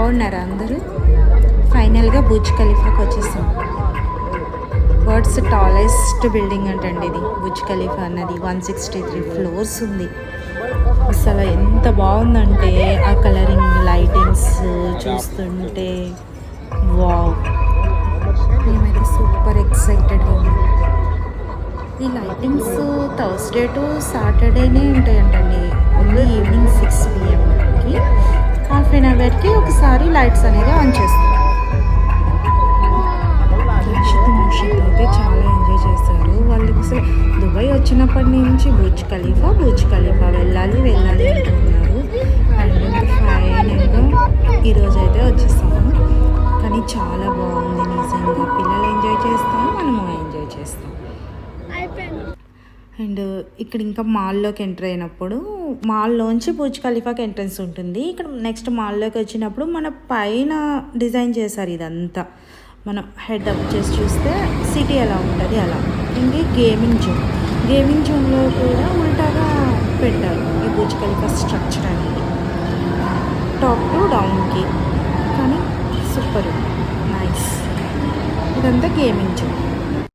బాగున్నారా అందరూ? ఫైనల్గా బుర్జ్ ఖలీఫాకి వచ్చేసాం. వరల్డ్స్ టాలెస్ట్ బిల్డింగ్ అంటండి ఇది బుర్జ్ ఖలీఫా అన్నది. 163 ఫ్లోర్స్ ఉంది. అసలు ఎంత బాగుందంటే ఆ కలరింగ్ లైటింగ్స్ చూస్తుంటే వావ్, మేమైతే సూపర్ ఎక్సైటెడ్గా ఉన్నాం. ఈ లైటింగ్స్ థర్స్డే టు సాటర్డేనే ఉంటాయంటండి. Only evening 6 PM half an అవర్కి ఒకసారి లైట్స్ అనేది ఆన్ చేస్తాం. మోషన్ అయితే చాలా ఎంజాయ్ చేస్తారు వాళ్ళు. అసలు దుబాయ్ వచ్చినప్పటి నుంచి బుర్జ్ ఖలీఫా వెళ్ళాలి అంటున్నారు. అండ్ ఇంకా ఫైనల్గా ఈరోజు అయితే వచ్చేస్తాము. కానీ చాలా బాగుంది నిజంగా. పిల్లలు ఎంజాయ్ చేస్తాము, మనము ఎంజాయ్ చేస్తాం. అండ్ ఇక్కడ ఇంకా మాల్లోకి ఎంటర్ అయినప్పుడు మాల్లోంచి బుర్జ్ ఖలీఫాకి ఎంట్రన్స్ ఉంటుంది. ఇక్కడ నెక్స్ట్ మాల్లోకి వచ్చినప్పుడు మన పైన డిజైన్ చేశారు ఇదంతా. మనం హెడ్ అప్ చేసి చూస్తే సిటీ ఎలా ఉంటుంది అలా. ఇంకే గేమింగ్ జోన్లో కూడా ఉల్టాగా పెట్టారు ఈ బుర్జ్ ఖలీఫా స్ట్రక్చర్ అనేది టాప్ టు డౌన్కి. కానీ సూపర్ నైస్. ఇదంతా గేమింగ్ జోన్.